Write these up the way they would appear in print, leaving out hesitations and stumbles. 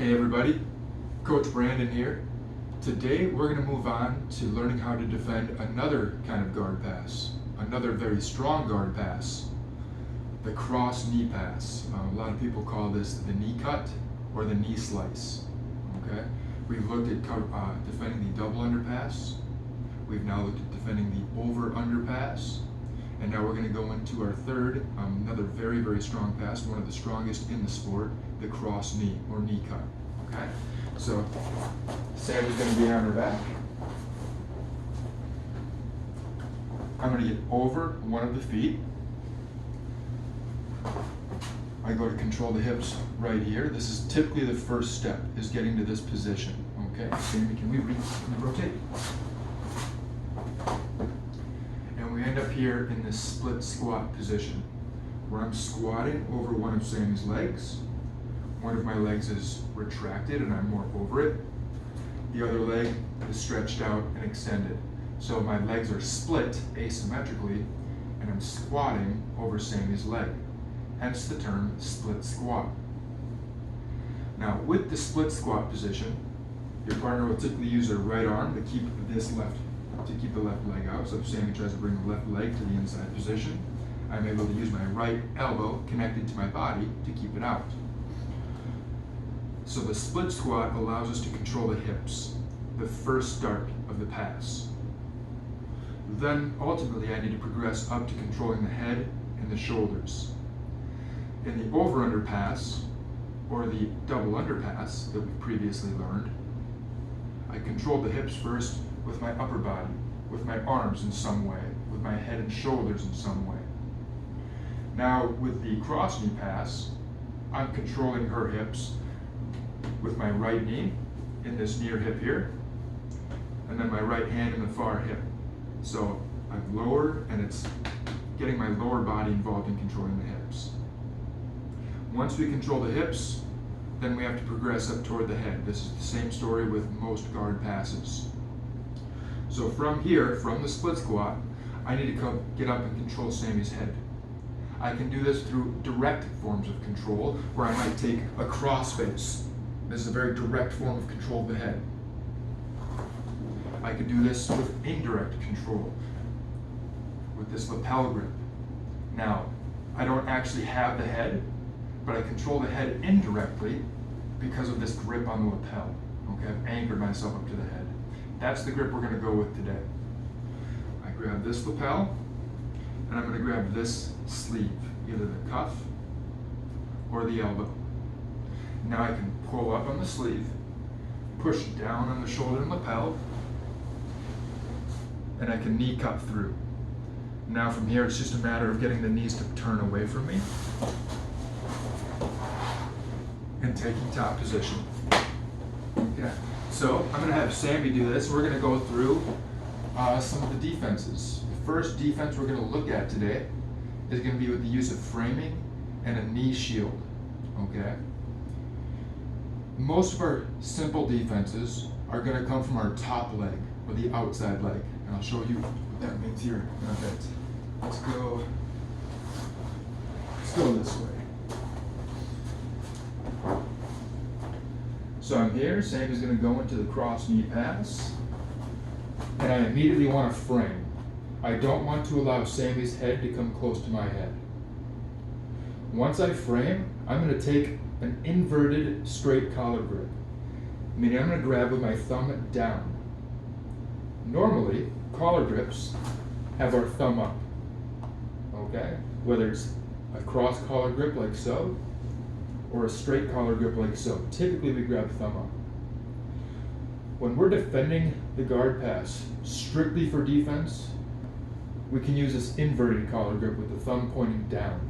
Hey everybody, Coach Brandon here. Today we're going to move on to learning how to defend another kind of guard pass, another very strong guard pass, the cross knee pass. A lot of people call this the knee cut or the knee slice. Okay, we've looked at defending the double under pass. We've now looked at defending the over under pass. And now we're going to go into our third, another very, very strong pass, one of the strongest in the sport, the cross knee or knee cut. Okay? So, Sandy's going to be on her back. I'm going to get over one of the feet. I go to control the hips right here. This is typically the first step, is getting to this position. Okay? Sandy, can we rotate? We end up here in this split squat position where I'm squatting over one of Sammy's legs. One of my legs is retracted and I'm more over it. The other leg is stretched out and extended. So my legs are split asymmetrically and I'm squatting over Sammy's leg. Hence the term split squat. Now with the split squat position, your partner will typically use their right arm to keep the left leg out. So if Sammy tries to bring the left leg to the inside position, I'm able to use my right elbow connected to my body to keep it out. So the split squat allows us to control the hips, the first start of the pass. Then ultimately I need to progress up to controlling the head and the shoulders. In the over-under pass, or the double under pass that we previously learned, I control the hips first with my upper body, with my arms in some way, with my head and shoulders in some way. Now with the cross knee pass, I'm controlling her hips with my right knee in this near hip here, and then my right hand in the far hip. So I've lowered and it's getting my lower body involved in controlling the hips. Once we control the hips, then we have to progress up toward the head. This is the same story with most guard passes. So from here, from the split squat, I need to get up and control Sammy's head. I can do this through direct forms of control, where I might take a crossface. This is a very direct form of control of the head. I could do this with indirect control, with this lapel grip. Now, I don't actually have the head, but I control the head indirectly because of this grip on the lapel. Okay, I've anchored myself up to the head. That's the grip we're going to go with today. I grab this lapel, and I'm going to grab this sleeve, either the cuff or the elbow. Now I can pull up on the sleeve, push down on the shoulder and lapel, and I can knee cut through. Now from here, it's just a matter of getting the knees to turn away from me and taking top position. Okay. So I'm going to have Sammy do this. We're going to go through some of the defenses. The first defense we're going to look at today is going to be with the use of framing and a knee shield. Okay. Most of our simple defenses are going to come from our top leg or the outside leg, and I'll show you what that means here in a bit. Let's go this way. So I'm here, Sammy's going to go into the cross knee pass, and I immediately want to frame. I don't want to allow Sammy's head to come close to my head. Once I frame, I'm going to take an inverted straight collar grip, meaning I'm going to grab with my thumb down. Normally, collar grips have our thumb up, okay? Whether it's a cross collar grip like so, or a straight collar grip like so. Typically we grab thumb up. When we're defending the guard pass, strictly for defense, we can use this inverted collar grip with the thumb pointing down.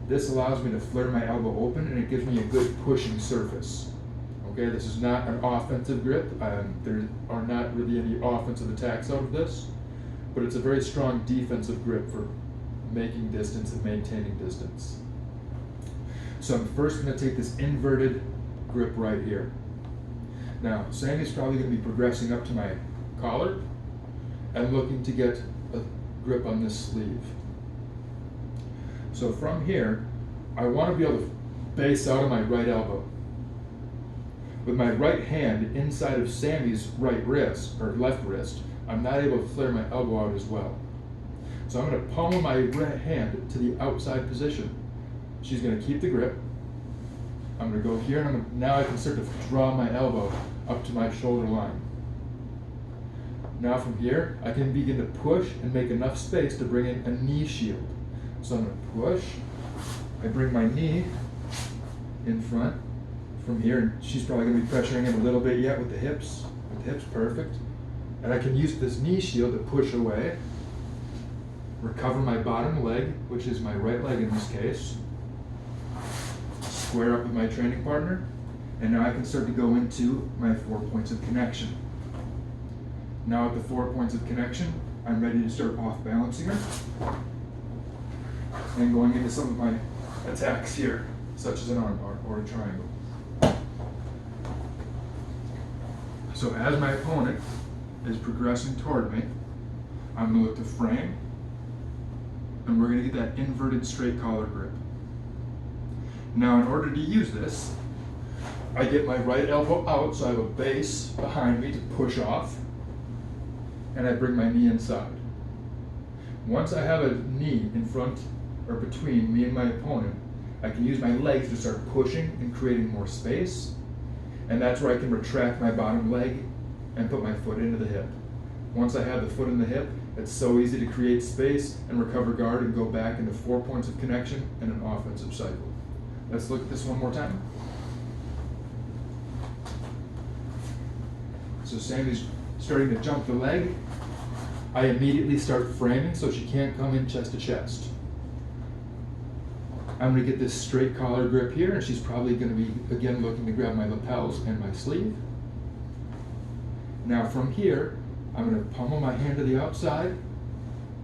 This allows me to flare my elbow open and it gives me a good pushing surface. Okay, this is not an offensive grip. There are not really any offensive attacks out of this, but it's a very strong defensive grip for making distance and maintaining distance. So I'm first going to take this inverted grip right here. Now, Sammy's probably going to be progressing up to my collar and looking to get a grip on this sleeve. So from here, I want to be able to base out of my right elbow. With my right hand inside of Sammy's right wrist, or left wrist, I'm not able to flare my elbow out as well. So I'm going to palm my right hand to the outside position. She's going to keep the grip. I'm going to go here, and now I can start to draw my elbow up to my shoulder line. Now from here, I can begin to push and make enough space to bring in a knee shield. So I'm going to push. I bring my knee in front from here, and she's probably going to be pressuring it a little bit yet with the hips. With the hips, perfect. And I can use this knee shield to push away, recover my bottom leg, which is my right leg in this case, square up with my training partner, and now I can start to go into my 4 points of connection. Now at the 4 points of connection, I'm ready to start off balancing her and going into some of my attacks here, such as an armbar or a triangle. So as my opponent is progressing toward me, I'm going to look to frame, and we're going to get that inverted straight collar grip. Now in order to use this, I get my right elbow out so I have a base behind me to push off, and I bring my knee inside. Once I have a knee in front or between me and my opponent, I can use my legs to start pushing and creating more space, and that's where I can retract my bottom leg and put my foot into the hip. Once I have the foot in the hip, it's so easy to create space and recover guard and go back into 4 points of connection and an offensive cycle. Let's look at this one more time. So Sammy's starting to jump the leg. I immediately start framing so she can't come in chest to chest. I'm going to get this straight collar grip here, and she's probably going to be, again, looking to grab my lapels and my sleeve. Now from here, I'm going to pummel my hand to the outside,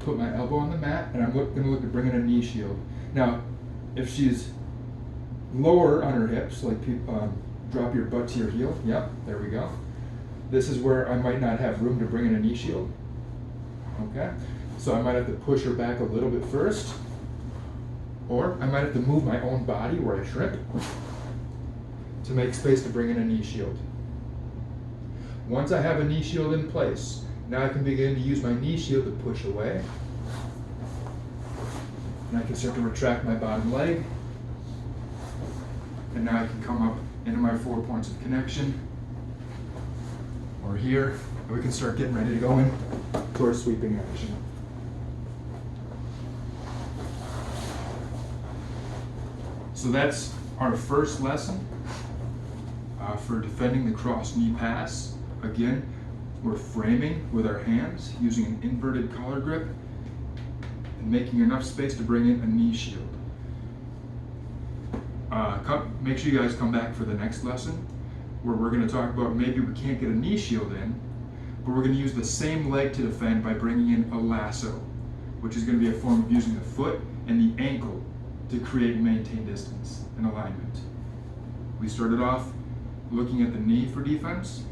put my elbow on the mat, and I'm going to look to bring in a knee shield. Now, if she's lower on her hips, like drop your butt to your heel, yep, there we go. This is where I might not have room to bring in a knee shield. Okay, so I might have to push her back a little bit first, or I might have to move my own body where I shrimp to make space to bring in a knee shield. Once I have a knee shield in place, now I can begin to use my knee shield to push away, and I can start to retract my bottom leg, and now I can come up into my 4 points of connection, or here, and we can start getting ready to go in towards sweeping action. So that's our first lesson for defending the cross knee pass. Again, we're framing with our hands using an inverted collar grip and making enough space to bring in a knee shield. Make sure you guys come back for the next lesson, where we're going to talk about maybe we can't get a knee shield in, but we're going to use the same leg to defend by bringing in a lasso, which is going to be a form of using the foot and the ankle to create and maintain distance and alignment. We started off looking at the knee for defense,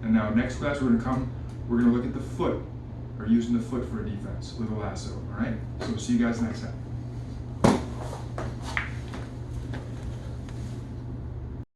and now next class we're going to look at the foot, or using the foot for a defense with a lasso. All right, so we'll see you guys next time.